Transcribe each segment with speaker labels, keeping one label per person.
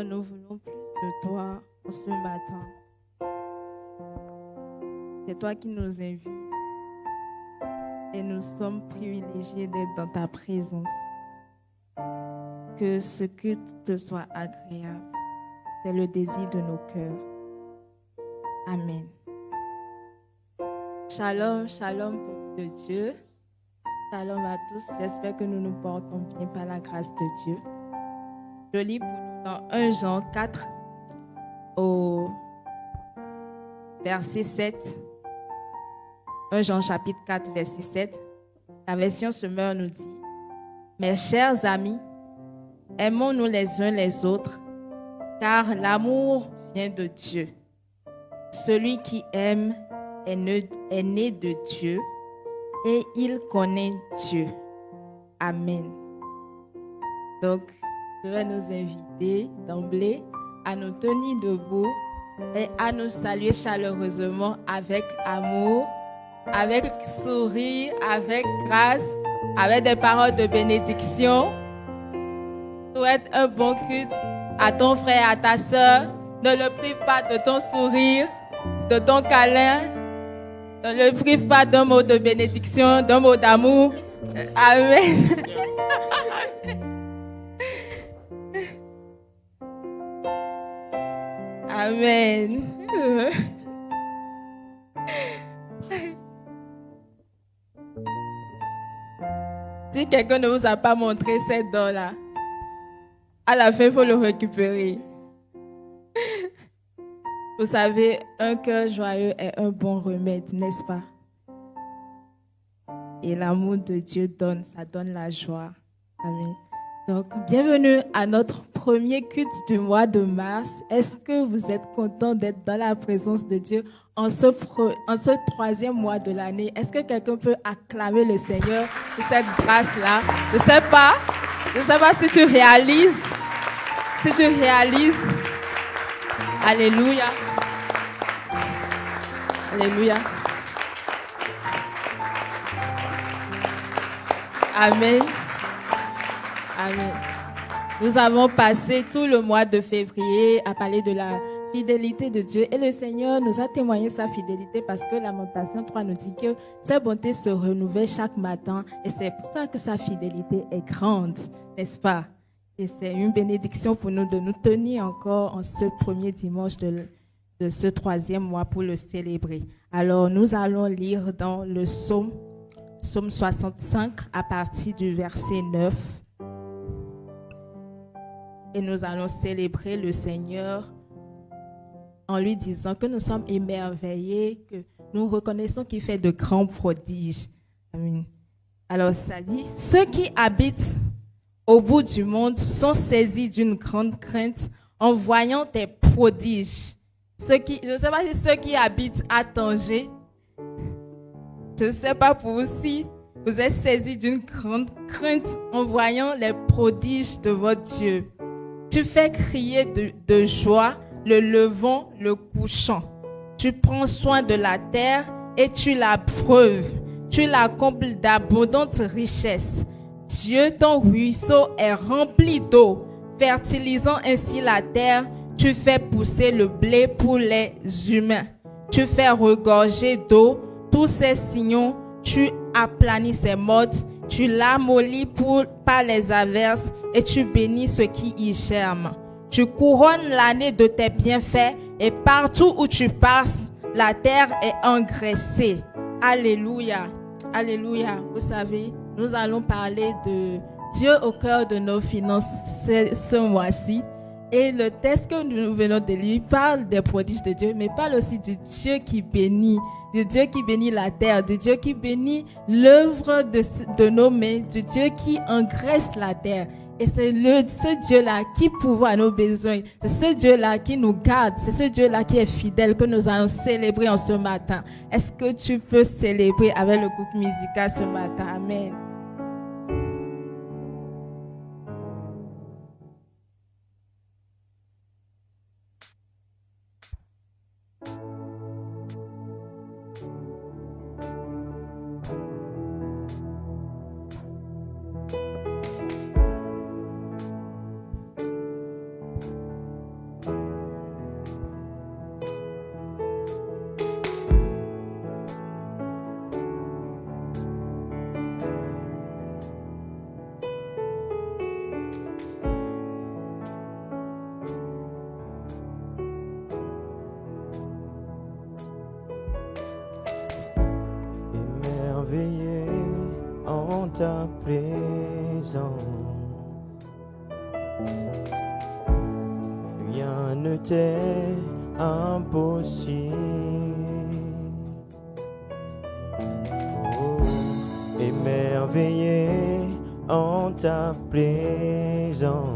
Speaker 1: Nous voulons plus de toi en ce matin. C'est toi qui nous invites et nous sommes privilégiés d'être dans ta présence. Que ce culte te soit agréable. C'est le désir de nos cœurs. Amen. Shalom, shalom, peuple de Dieu. Shalom à tous. J'espère que nous nous portons bien par la grâce de Dieu. Je lis pour nous dans 1 Jean 4 au verset 7. 1 Jean chapitre 4, verset 7. La version Semeur nous dit: Mes chers amis, aimons-nous les uns les autres, car l'amour vient de Dieu. Celui qui aime est né de Dieu et il connaît Dieu. Amen. Donc, je vais nous inviter d'emblée à nous tenir debout et à nous saluer chaleureusement avec amour, avec sourire, avec grâce, avec des paroles de bénédiction. Souhaite un bon culte à ton frère, à ta soeur. Ne le prive pas de ton sourire, de ton câlin. Ne le prive pas d'un mot de bénédiction, d'un mot d'amour. Amen. Amen. Si quelqu'un ne vous a pas montré cette dent-là, à la fin, il faut le récupérer. Vous savez, un cœur joyeux est un bon remède, n'est-ce pas? Et l'amour de Dieu ça donne la joie. Amen. Donc, bienvenue à notre premier culte du mois de mars. Est-ce que vous êtes content d'être dans la présence de Dieu en ce troisième mois de l'année? Est-ce que quelqu'un peut acclamer le Seigneur pour cette grâce-là? Je ne sais pas si tu réalises. Alléluia. Alléluia. Amen. Amen. Nous avons passé tout le mois de février à parler de la fidélité de Dieu et le Seigneur nous a témoigné sa fidélité parce que Lamentation 3 nous dit que sa bonté se renouvelle chaque matin et c'est pour ça que sa fidélité est grande, n'est-ce pas? Et c'est une bénédiction pour nous de nous tenir encore en ce premier dimanche de ce troisième mois pour le célébrer. Alors nous allons lire dans le psaume 65 à partir du verset 9. Et nous allons célébrer le Seigneur en lui disant que nous sommes émerveillés, que nous reconnaissons qu'il fait de grands prodiges. Amen. Alors ça dit, ceux qui habitent au bout du monde sont saisis d'une grande crainte en voyant tes prodiges. Je ne sais pas si ceux qui habitent à Tanger, je ne sais pas pour vous si vous êtes saisis d'une grande crainte en voyant les prodiges de votre Dieu. Tu fais crier de joie le levant, le couchant. Tu prends soin de la terre et tu la breuves. Tu la combles d'abondantes richesses. Dieu, ton ruisseau est rempli d'eau, fertilisant ainsi la terre. Tu fais pousser le blé pour les humains. Tu fais regorger d'eau tous ces sillons. Tu aplanis ses mottes. Tu l'amollis par les averses et tu bénis ceux qui y germent. Tu couronnes l'année de tes bienfaits et partout où tu passes, la terre est engraissée. Alléluia. Alléluia. Vous savez, nous allons parler de Dieu au cœur de nos finances ce mois-ci. Et le texte que nous venons de lire parle des prodiges de Dieu, mais parle aussi du Dieu qui bénit, du Dieu qui bénit la terre, du Dieu qui bénit l'œuvre de nos mains, du Dieu qui engraisse la terre. Et c'est ce Dieu-là qui pourvoit à nos besoins. C'est ce Dieu-là qui nous garde. C'est ce Dieu-là qui est fidèle que nous allons célébrer en ce matin. Est-ce que tu peux célébrer avec le groupe musical ce matin? Amen.
Speaker 2: Émerveillé en ta présence, rien ne t'est impossible. Oh, émerveillé en ta présence,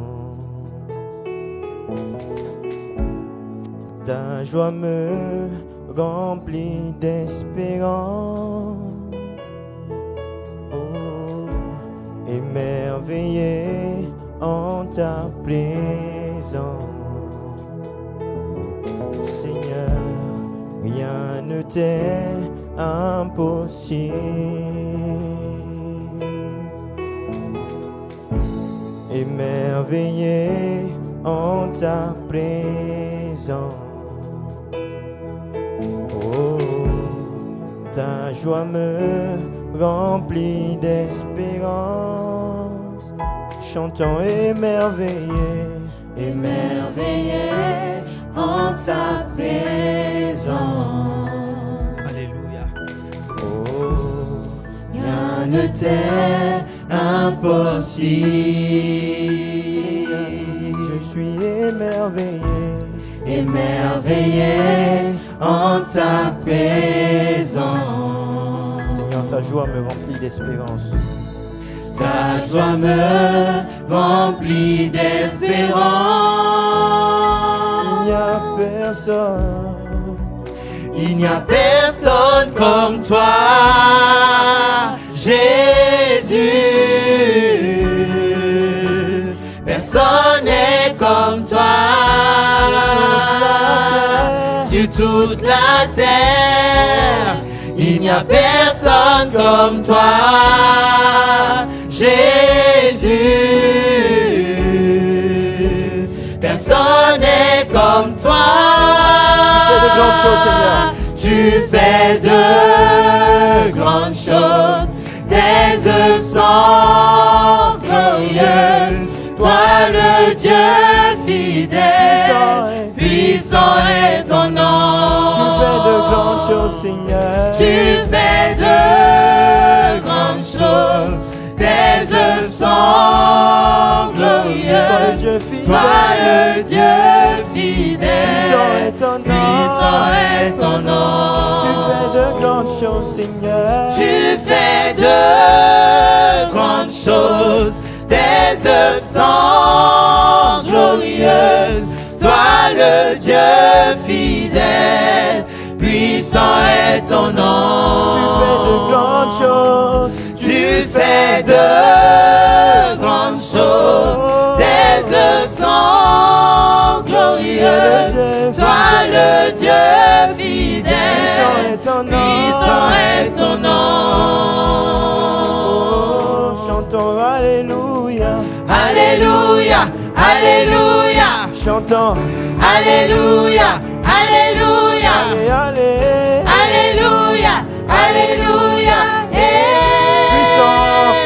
Speaker 2: ta joie me remplit d'espérance. Oh, émerveillé en ta présence, Seigneur, rien ne t'est impossible. Émerveillé en ta présence. Oh, ta joie me remplit d'espérance. Chantons émerveillé, émerveillé en ta présence.
Speaker 3: Alléluia.
Speaker 2: Oh, rien ne t'est impossible. Je suis émerveillé, émerveillé en ta présence. Seigneur, ta joie me remplit d'espérance. Ta joie me remplit d'espérance. Il n'y a personne, il n'y a personne comme toi, Jésus. Personne n'est comme toi sur toute la terre. Il n'y a personne comme toi, Jésus. Personne n'est comme toi. Tu fais de grandes choses, Seigneur. Tu fais de grandes choses. Tes œuvres sont glorieuses. Toi le Dieu fidèle, puissant est ton nom. Tu fais de grandes choses, Seigneur. Tu fais de grandes choses. Tes œuvres sont glorieuses. Toi le Dieu fidèle, puissant est ton nom. Tu fais de grandes choses, Seigneur. Tu fais de grandes choses. Tes œuvres sont glorieuses. Toi le Dieu fidèle, puissant est ton nom. Tu fais de grandes choses. Tes œuvres sont glorieuses. Toi le Dieu fidèle, puissant est ton nom. Chantons Alléluia, Alléluia, Alléluia. Chantons Alléluia, Alléluia, Alléluia, Alléluia.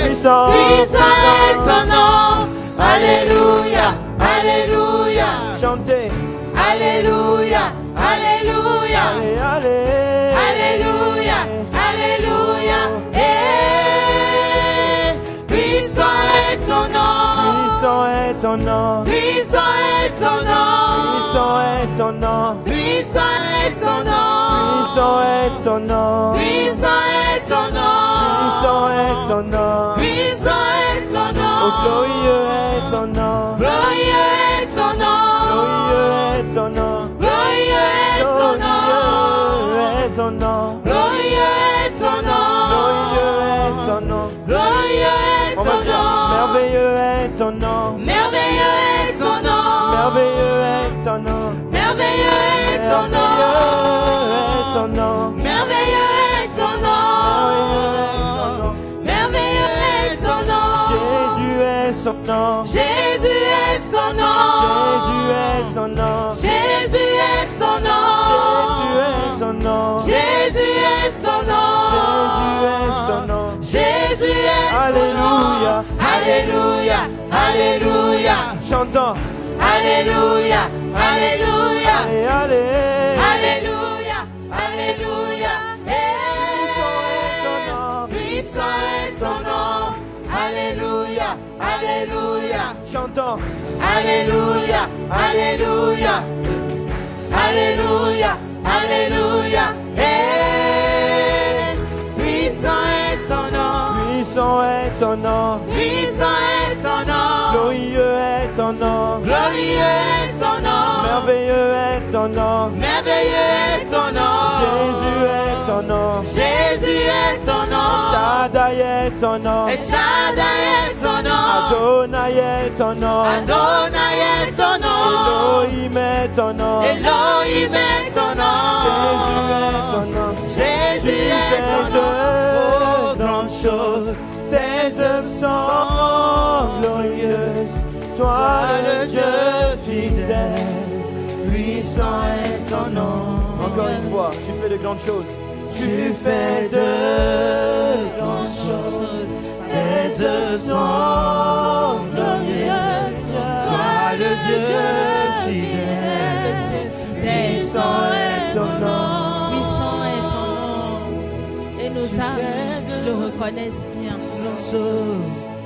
Speaker 2: Puissant, puissant est ton nom. Alléluia, Alléluia. Chantez Alléluia, Alléluia, Alléluia, Alléluia. Puissant est ton nom. Puissant est ton nom. Puissant est ton nom. Puissant est ton nom. Puissant est ton nom. Puissant est ton nom. Puissant est ton nom. Puissant est ton nom. Puissant est ton nom. Oh, glorieux est ton nom. Glorieux est ton nom. Glorieux est ton nom. Glorieux est ton nom. Glorieux est ton nom. Glorieux est ton nom. Glorieux est ton nom. Glorieux est ton nom. Merveilleux est ton nom. Merveilleux est ton nom. Merveilleux est ton nom. Merveilleux est ton nom. Merveilleux est ton nom. Merveilleux est ton nom. Jésus est son nom. Jésus est son nom. Jésus est son nom. Alléluia, Alléluia, Alléluia. Chantons. Alléluia, Alléluia. Allez, allez. Alléluia, Alléluia. Puissant est ton nom. Alléluia, Alléluia. Chantons. Alléluia, Alléluia. Alléluia, Alléluia. Puissant est ton nom. Puissant est ton nom. Puissant est ton nom. Glorieux est ton nom. Glorieux est ton nom. Merveilleux est ton nom. Merveilleux est ton nom. Jésus est ton nom. Jésus est ton nom. Shaddai est ton nom. Et Shaddai est ton nom. Adonai est ton nom. Adonai est ton nom. Elohim est ton nom. Elohim est ton nom. Jésus est ton nom. Jésus est ton nom. Oh, grande chose, tes œuvres sont glorieuses. Toi le Dieu fidèle, puissant est ton nom. Encore une fois, tu fais de grandes choses. Tu fais de grandes choses. Tes œuvres sont glorieuses. Toi le Dieu fidèle, puissant est ton nom.
Speaker 1: Puissant est ton nom. Et nos âmes le reconnaissent bien.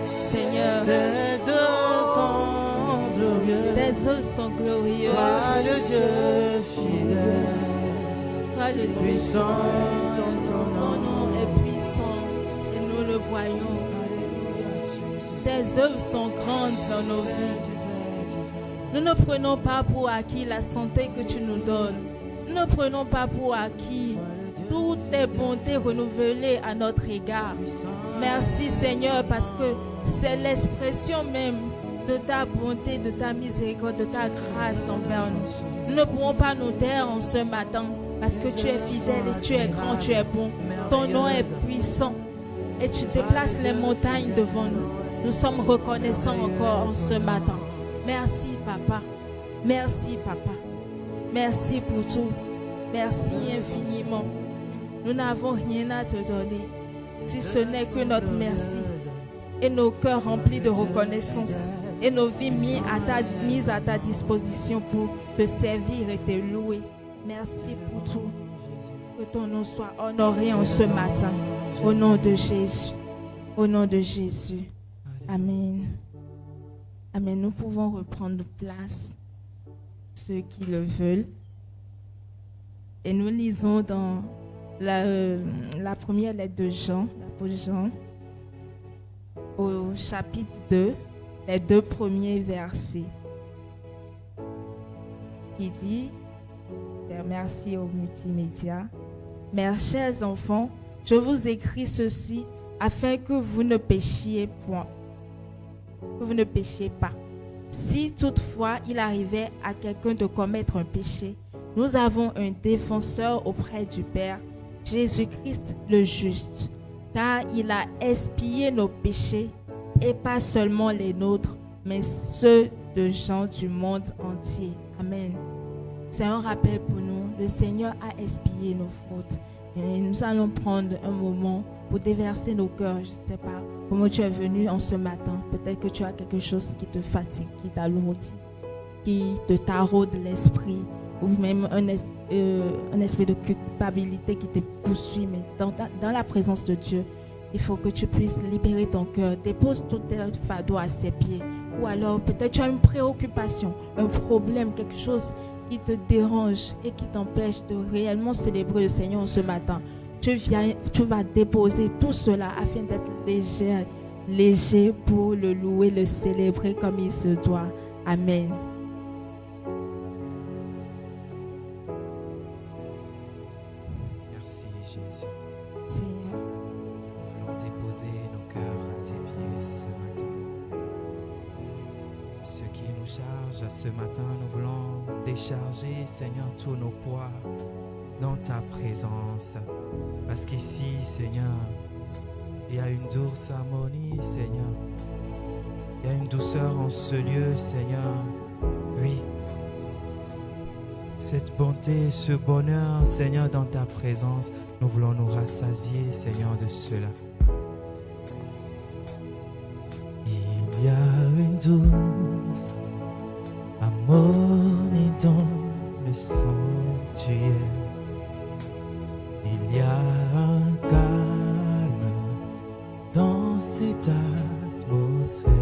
Speaker 1: Seigneur, tes œuvres sont glorieuses. Tes œuvres sont glorieuses.
Speaker 2: Toi le Dieu fidèle.
Speaker 1: Toi le Dieu
Speaker 2: puissant,
Speaker 1: ton nom est puissant et nous le voyons. Tes œuvres sont grandes dans nos vies. Nous ne prenons pas pour acquis la santé que tu nous donnes. Nous ne prenons pas pour acquis toutes tes bontés renouvelées à notre égard. Merci Seigneur parce que c'est l'expression même de ta bonté, de ta miséricorde, de ta grâce envers nous. Nous ne pouvons pas nous taire en ce matin parce que tu es fidèle et tu es grand, tu es bon. Ton nom est puissant et tu déplaces les montagnes devant nous. Nous sommes reconnaissants encore en ce matin. Merci Papa. Merci Papa. Merci pour tout. Merci infiniment. Nous n'avons rien à te donner si ce n'est que notre merci et nos cœurs remplis de reconnaissance et nos vies mises à ta disposition pour te servir et te louer. Merci pour tout. Que ton nom soit honoré en ce matin. Au nom de Jésus. Au nom de Jésus. Amen. Amen. Nous pouvons reprendre place, ceux qui le veulent. Et nous lisons dans la première lettre de Jean, l'apôtre Jean, au chapitre 2, les 2 premiers versets. Il dit, merci au multimédia, mes chers enfants, je vous écris ceci afin que vous ne péchiez point. Que vous ne péchiez pas. Si toutefois il arrivait à quelqu'un de commettre un péché, nous avons un défenseur auprès du Père, Jésus-Christ le juste, car il a expié nos péchés, et pas seulement les nôtres, mais ceux de gens du monde entier. Amen. C'est un rappel pour nous. Le Seigneur a expié nos fautes. Et nous allons prendre un moment pour déverser nos cœurs. Je ne sais pas comment tu es venu en ce matin. Peut-être que tu as quelque chose qui te fatigue, qui t'alourdit, qui te taraude l'esprit, ou même un esprit de culpabilité qui te poursuit. Mais dans la présence de Dieu, il faut que tu puisses libérer ton cœur. Dépose tout tes fardeaux à ses pieds. Ou alors peut-être tu as une préoccupation, un problème, quelque chose qui te dérange et qui t'empêche de réellement célébrer le Seigneur ce matin. Tu vas déposer tout cela afin d'être léger pour le louer, le célébrer comme il se doit. Amen.
Speaker 2: Merci Jésus. Seigneur. Nous voulons déposer nos cœurs à tes pieds ce matin. Ce qui nous charge ce matin, nous voulons décharger, Seigneur, tous nos poids dans ta présence. Parce qu'ici, Seigneur, il y a une douce harmonie, Seigneur. Il y a une douceur en ce lieu, Seigneur. Oui. Cette bonté, ce bonheur, Seigneur, dans ta présence, nous voulons nous rassasier, Seigneur, de cela. Il y a une douce harmonie dans le sanctuaire. Il y a un calme dans cette atmosphère.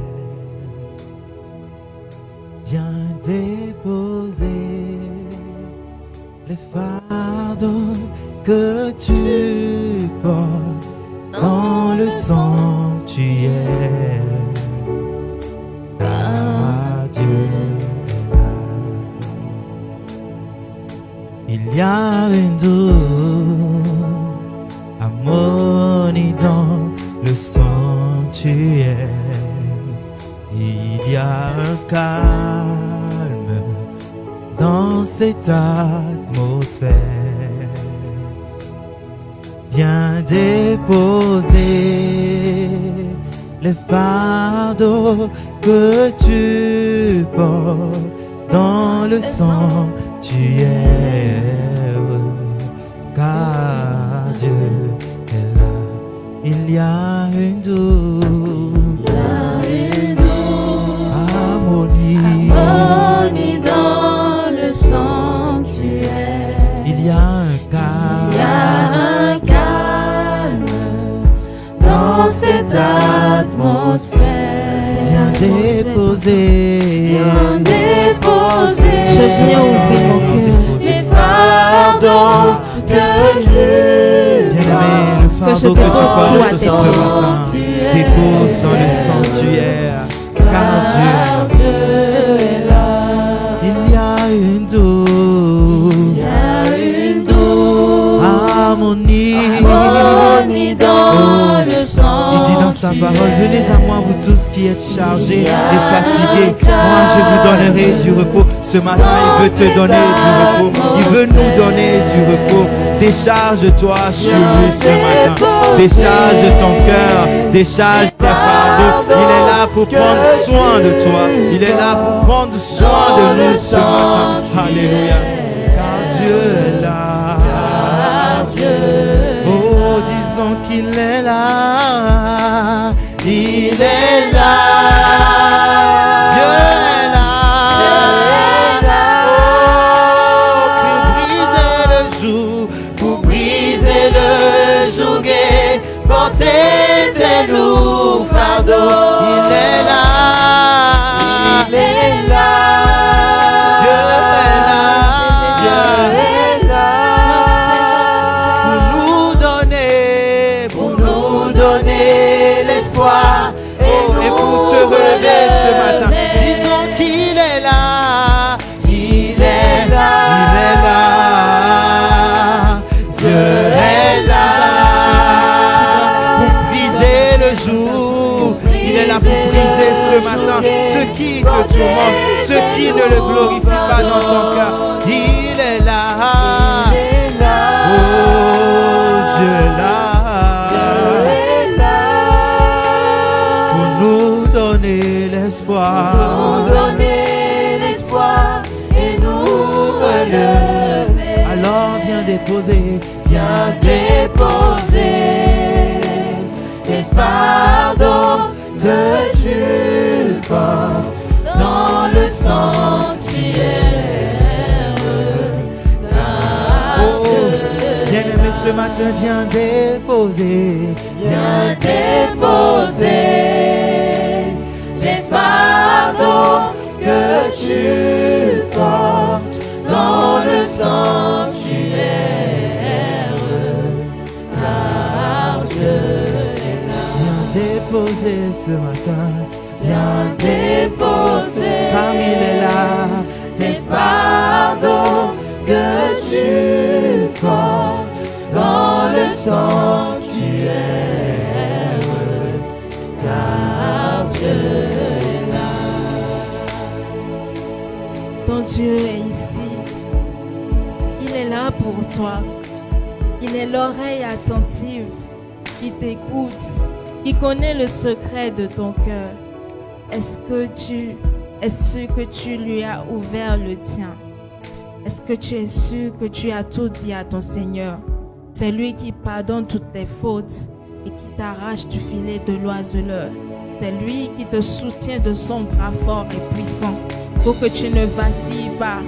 Speaker 2: Viens déposer les fardeaux que tu portes dans le sanctuaire. Car Dieu est là. Il y a une douce harmonie dans le sanctuaire. Il y a un calme dans cette atmosphère. Viens déposer les fardeaux que tu portes dans le sanctuaire. Car Dieu est là. Il y a une douce harmonie
Speaker 3: dans le sanctuaire.
Speaker 2: Il y a un
Speaker 3: calme dans cette atmosphère.
Speaker 2: Viens déposer.
Speaker 1: Je viens ouvrir mon cœur.
Speaker 3: Les fardeaux que tu
Speaker 2: Bien-aimé, le fardeau que tu portes ce matin, dépose dans le sanctuaire. Car Dieu
Speaker 3: est là.
Speaker 2: il y a une douce harmonie
Speaker 3: dans le sang.
Speaker 2: Il dit dans sa parole, venez à moi vous tous qui êtes chargés et fatigués, moi je vous donnerai du repos. Ce matin il veut te donner du repos, il veut nous donner du repos. Décharge-toi sur lui ce matin, décharge ton cœur, décharge tes fardeaux. Il est là pour prendre soin de toi, il est là pour prendre soin de nous ce matin. Alléluia, car Dieu est là. Oh, disons qu'il est là, il est là, Dieu est là. Pour briser le joug et porter tes lourds fardeaux. Il est là, Dieu est là, pour nous donner l'espoir. Oh, et pour te relever ce matin, disons qu'il est là, il est là, Dieu est là, pour briser le jour. Il est là pour briser ce matin ce qui te tourmente, ce qui ne le glorifie pas dans ton cœur. Il est là, oh Dieu est là, pour nous donner l'espoir.
Speaker 3: Et nous relever.
Speaker 2: Alors viens déposer,
Speaker 3: Viens déposer les fardeaux que tu portes dans le sanctuaire.
Speaker 2: oh, bien-aimé ce matin, viens déposer,
Speaker 3: Viens déposer les fardeaux que tu portes dans le sanctuaire. Car Dieu est là.
Speaker 2: viens déposer ce matin,
Speaker 3: Viens déposer
Speaker 2: car il est là,
Speaker 3: tes fardeaux que tu portes dans le sanctuaire. Car Dieu est là.
Speaker 1: Ton Dieu est ici. Il est là pour toi. Il est l'oreille attentive qui t'écoute, qui connaît le secret de ton cœur. Est-ce que tu lui as ouvert le tien? Est-ce que tu es sûr que tu as tout dit à ton Seigneur? C'est lui qui pardonne toutes tes fautes et qui t'arrache du filet de l'oiseleur. C'est lui qui te soutient de son bras fort et puissant pour que tu ne vacilles pas.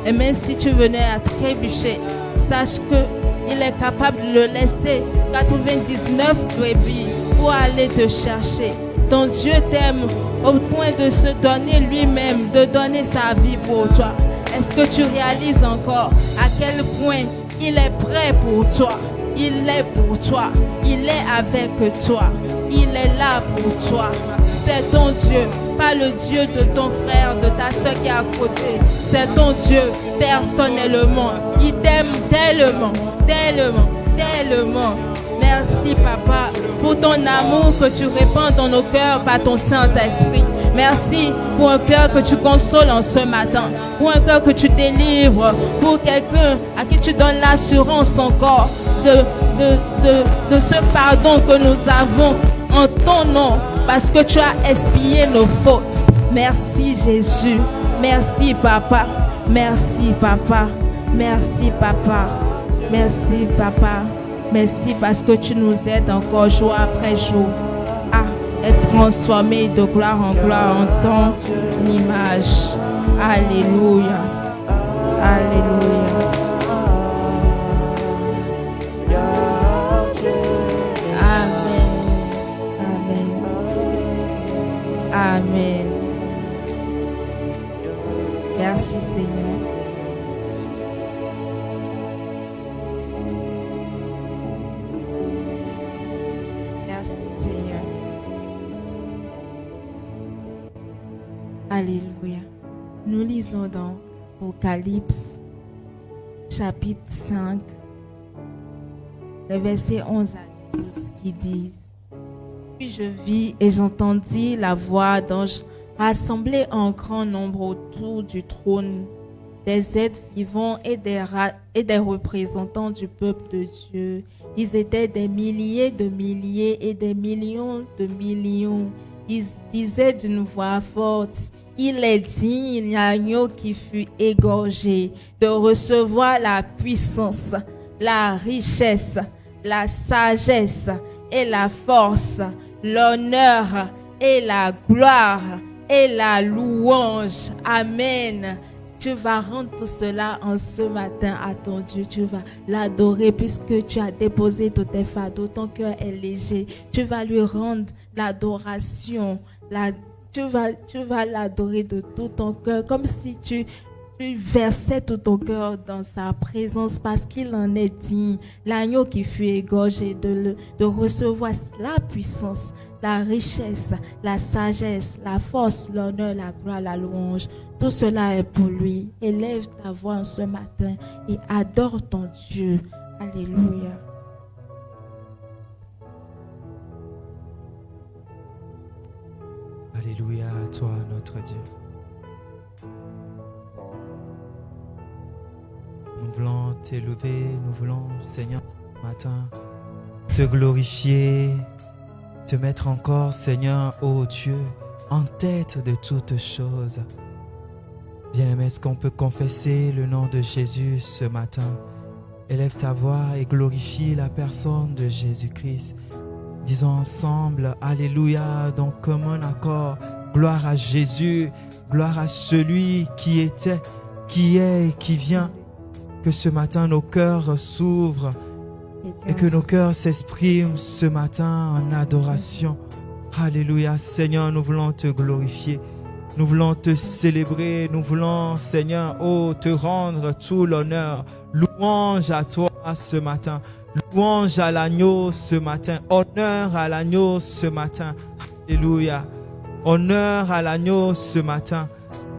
Speaker 1: Et même si tu venais à trébucher, sache qu'il est capable de le laisser 99 brebis pour aller te chercher. Ton Dieu t'aime au point de se donner lui-même, de donner sa vie pour toi. Est-ce que tu réalises encore à quel point il est prêt pour toi? Il est pour toi. Il est avec toi. Il est là pour toi. C'est ton Dieu, pas le Dieu de ton frère, de ta soeur qui est à côté. C'est ton Dieu, personnellement. Il t'aime tellement, tellement, tellement. Merci, Papa, pour ton amour que tu répands dans nos cœurs par ton Saint-Esprit. Merci pour un cœur que tu consoles en ce matin, pour un cœur que tu délivres, pour quelqu'un à qui tu donnes l'assurance encore de ce pardon que nous avons en ton nom, parce que tu as expié nos fautes. Merci, Jésus. Merci, Papa. Merci, Papa. Merci, Papa. Merci, Papa. Merci parce que tu nous aides encore jour après jour à être transformés de gloire en gloire en ton image. Alléluia. Alléluia. Amen. Amen. Amen. Merci, Seigneur. Alléluia. Nous lisons dans Apocalypse, chapitre 5, les versets 11 à 12 qui disent: Puis je vis et j'entendis la voix d'anges rassemblés en grand nombre autour du trône, des êtres vivants et des représentants du peuple de Dieu. Ils étaient des milliers de milliers et des millions de millions. Ils disaient d'une voix forte: Il est digne, l'agneau qui fut égorgé, de recevoir la puissance, la richesse, la sagesse et la force, l'honneur et la gloire et la louange. Amen. Tu vas rendre tout cela en ce matin à ton Dieu. Tu vas l'adorer puisque tu as déposé tous tes fardeaux. Ton cœur est léger. Tu vas lui rendre l'adoration. Tu vas l'adorer de tout ton cœur, comme si tu versais tout ton cœur dans sa présence, parce qu'il en est digne. L'agneau qui fut égorgé, de recevoir la puissance, la richesse, la sagesse, la force, l'honneur, la gloire, la louange. Tout cela est pour lui. Élève ta voix ce matin et adore ton Dieu. Alléluia.
Speaker 4: Alléluia à toi, notre Dieu. Nous voulons t'élever, nous voulons, Seigneur, ce matin, te glorifier, te mettre encore, Seigneur, ô Dieu, en tête de toutes choses. Bien-aimé, est-ce qu'on peut confesser le nom de Jésus ce matin? Élève ta voix et glorifie la personne de Jésus-Christ. Disons ensemble, Alléluia, donc comme un accord, gloire à Jésus, gloire à celui qui était, qui est et qui vient. Que ce matin nos cœurs s'ouvrent et que nos cœurs s'expriment ce matin en adoration. Alléluia, Seigneur, nous voulons te glorifier, nous voulons te célébrer, nous voulons, Seigneur, oh, te rendre tout l'honneur. Louange à toi ce matin. Louange à l'agneau ce matin. Honneur à l'agneau ce matin. Alléluia. Honneur à l'agneau ce matin.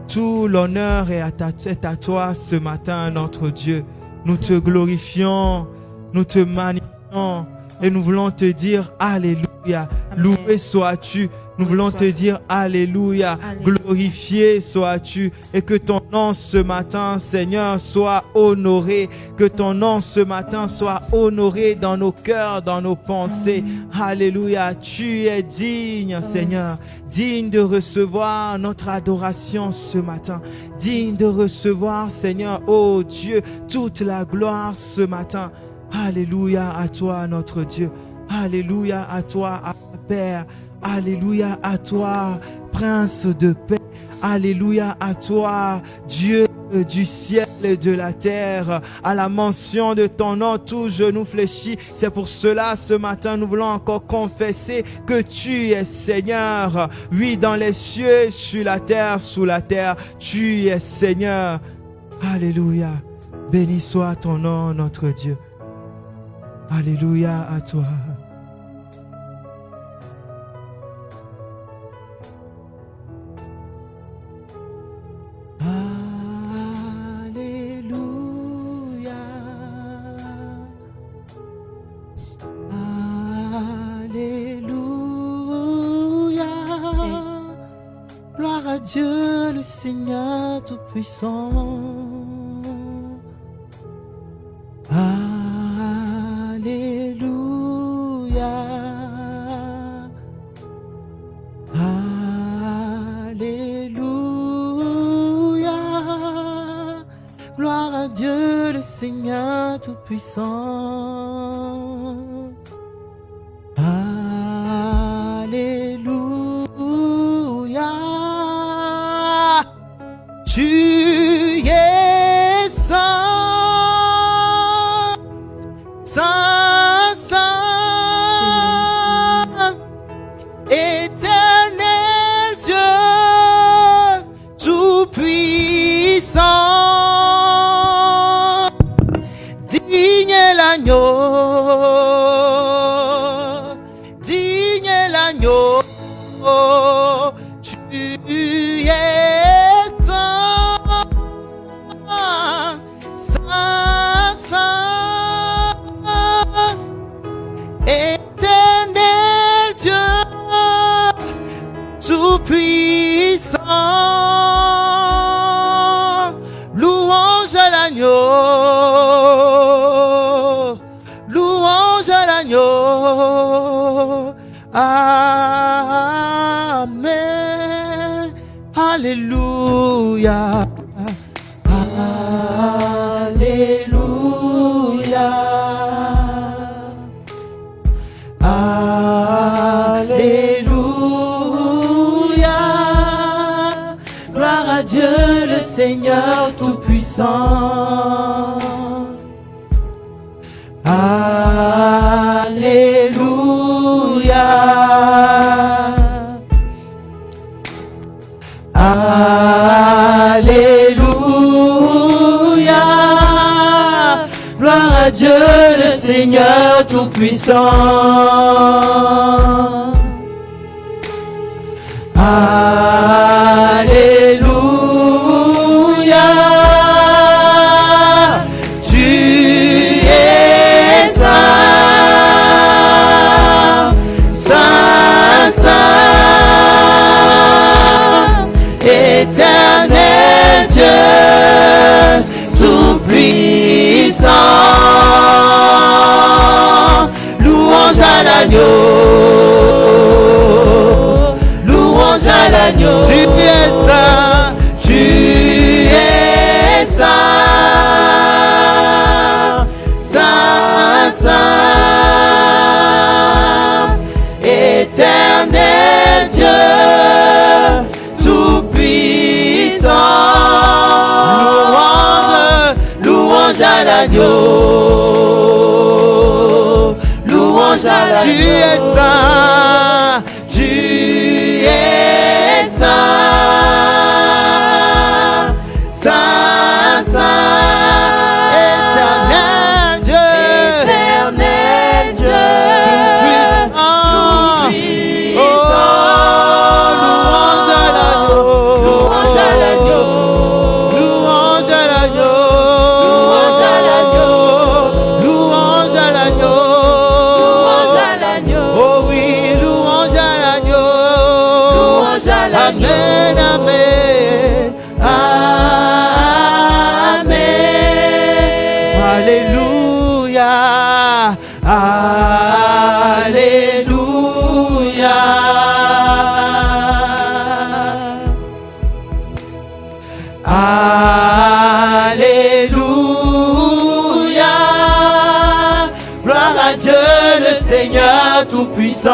Speaker 4: Tout l'honneur est à toi ce matin, notre Dieu. Nous te glorifions, nous te magnifions et nous voulons te dire Alléluia. Loué sois-tu. Nous voulons te dire Alléluia. Glorifié sois-tu et que ton nom ce matin, Seigneur, soit honoré. Que ton nom ce matin soit honoré dans nos cœurs, dans nos pensées. Alléluia. Tu es digne, Seigneur. Digne de recevoir notre adoration ce matin. Digne de recevoir, Seigneur, oh Dieu, toute la gloire ce matin. Alléluia à toi, notre Dieu. Alléluia à toi, à Père. Alléluia à toi, Prince de paix. Alléluia à toi, Dieu du ciel et de la terre. À la mention de ton nom, tout genou fléchit. C'est pour cela, ce matin, nous voulons encore confesser que tu es Seigneur. Oui, dans les cieux, sur la terre, sous la terre, tu es Seigneur. Alléluia. Béni soit ton nom, notre Dieu. Alléluia à toi.
Speaker 2: Gloire à Dieu, le Seigneur Tout-Puissant. Alléluia. Alléluia. Gloire à Dieu, le Seigneur Tout-Puissant. Alléluia. Tu es saint, saint, saint, éternel Dieu, tout-puissant, digne est l'agneau, digne est l'agneau, tu es saint, saint, éternel Dieu, tout-puissant, louange à l'agneau, louange à l'agneau, amen, alléluia. Alléluia. Alléluia. Gloire à Dieu, le Seigneur Tout-Puissant. Alléluia. Alléluia. Gloire à Dieu, le Seigneur Tout-Puissant. Alléluia. Tu es saint, saint, saint, éternel Dieu, tout-puissant, louange à l'agneau, louange à l'agneau. Tu es saint, tu es saint, saint, saint, éternel Dieu, tout-puissant, louange à l'agneau, louange à l'agneau. Tu es saint, tu es saint, saint, saint, éternel Dieu, tout-puissant, oh, louange à l'agneau, louange à l'agneau, louange à l'agneau, louange à l'agneau, louange à l'agneau, louange à l'agneau, oh oui, louange à l'agneau, louange à l'agneau. Amen, amen, amen, alléluia, alléluia. Alléluia, gloire à Dieu le Seigneur Tout-Puissant.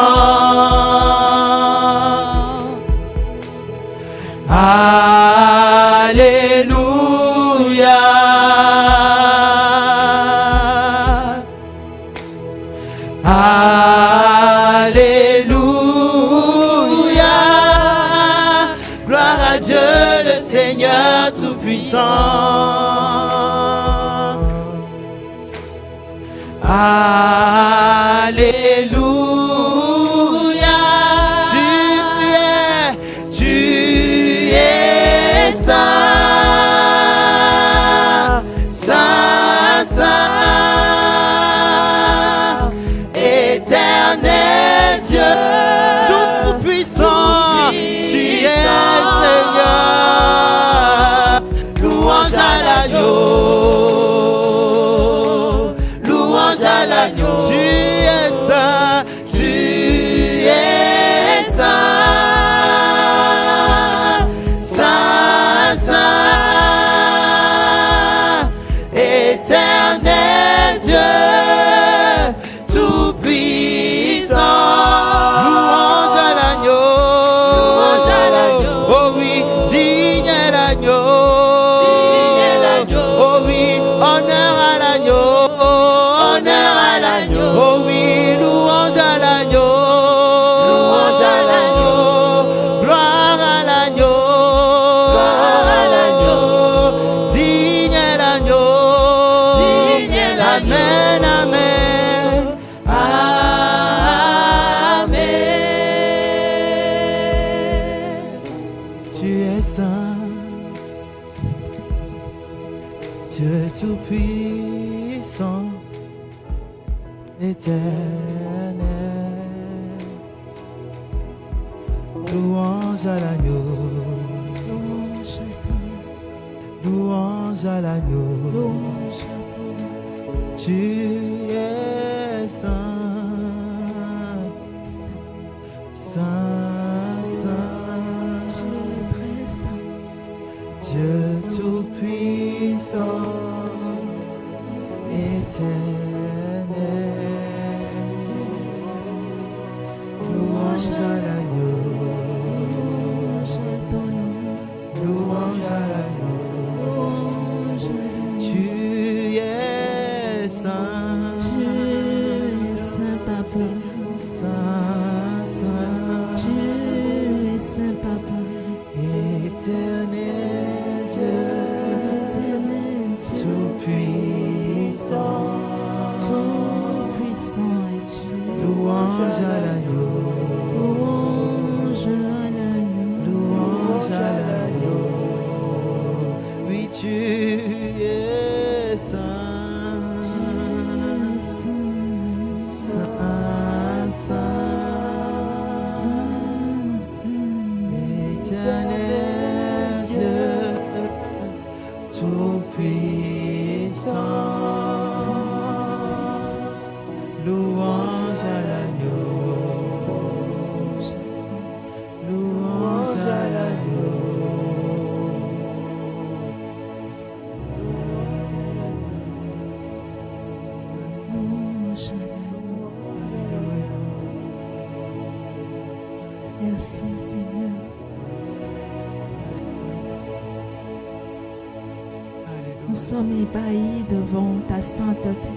Speaker 2: Alléluia. Alléluia. Gloire à Dieu le Seigneur Tout-Puissant. Alléluia. Tu es saint, saint, saint, éternel Dieu, tout-puissant, tu es Seigneur. Louange à l'agneau, louange à l'agneau. Tu es saint, tu es saint, saint, saint, éternel Dieu, tout-puissant. Louange à l'agneau,
Speaker 3: Louange à l'agneau.
Speaker 2: oh oui, digne est l'agneau,
Speaker 3: Digne est l'agneau.
Speaker 2: oh oui, honneur à l'agneau, honneur à l'agneau, oh oui, louange à l'agneau,
Speaker 3: Louange à l'agneau.
Speaker 2: gloire à l'agneau,
Speaker 3: Gloire à l'agneau.
Speaker 2: digne est l'agneau,
Speaker 3: Digne est l'agneau.
Speaker 2: amen, amen,
Speaker 3: Amen.
Speaker 2: tu es saint, tu es tout puissant, éternel. Louange à l'agneau,
Speaker 1: Louange à toi,
Speaker 2: louange à l'agneau.
Speaker 1: louange à toi.
Speaker 2: Tu es saint, saint, saint,
Speaker 1: Tu es très saint,
Speaker 2: Dieu tout-puissant, éternel. Louange à l'agneau,
Speaker 1: louange à ton nom,
Speaker 2: louange à l'agneau.
Speaker 1: louange à l'agneau.
Speaker 2: Tu es saint,
Speaker 1: Tu es saint papa,
Speaker 2: saint, saint,
Speaker 1: tu es saint papa,
Speaker 2: éternel Dieu,
Speaker 1: éternel Dieu,
Speaker 2: tout-puissant.
Speaker 1: tout puissant es-tu.
Speaker 2: Louange à l'agneau,
Speaker 1: Louange à l'agneau,
Speaker 2: louange à l'agneau. Oui, tu es saint, saint, saint, éternel Dieu, tout-puissant. Louange à l'agneau, louange à l'agneau.
Speaker 1: louange à l'agneau. Merci Seigneur. Nous sommes ébahis devant ta sainteté.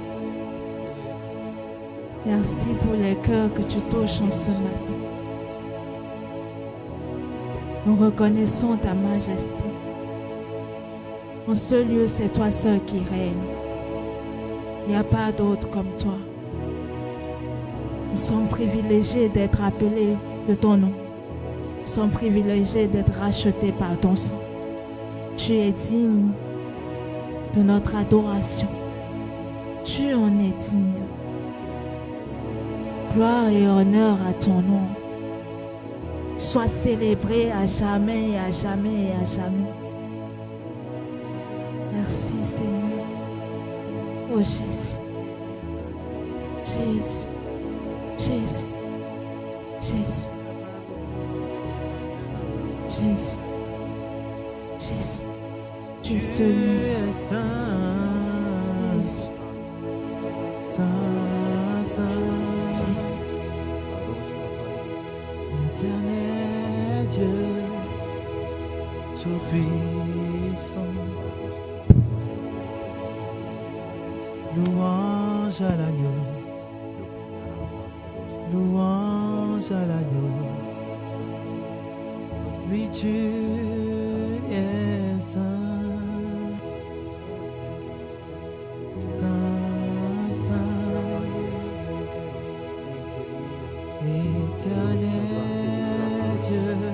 Speaker 1: Merci pour les cœurs que tu touches en ce matin. Nous reconnaissons ta majesté. En ce lieu, c'est toi seul qui règne. Il n'y a pas d'autre comme toi. Nous sommes privilégiés d'être appelés de ton nom. Nous sommes privilégiés d'être rachetés par ton sang. Tu es digne de notre adoration. Tu en es digne. Gloire et honneur à ton nom. Sois célébré à jamais et à jamais et à jamais. Merci Seigneur. Oh Jésus. Jésus. Jésus. Jésus. Jésus. Jésus. Tu es
Speaker 2: Tu
Speaker 1: celui.
Speaker 2: es saint,
Speaker 1: Jésus.
Speaker 2: saint, saint,
Speaker 1: Jésus.
Speaker 4: Dieu tout-puissant. Louange à l'agneau, louange à l'agneau. Oui, tu es saint, saint, saint, éternel Dieu.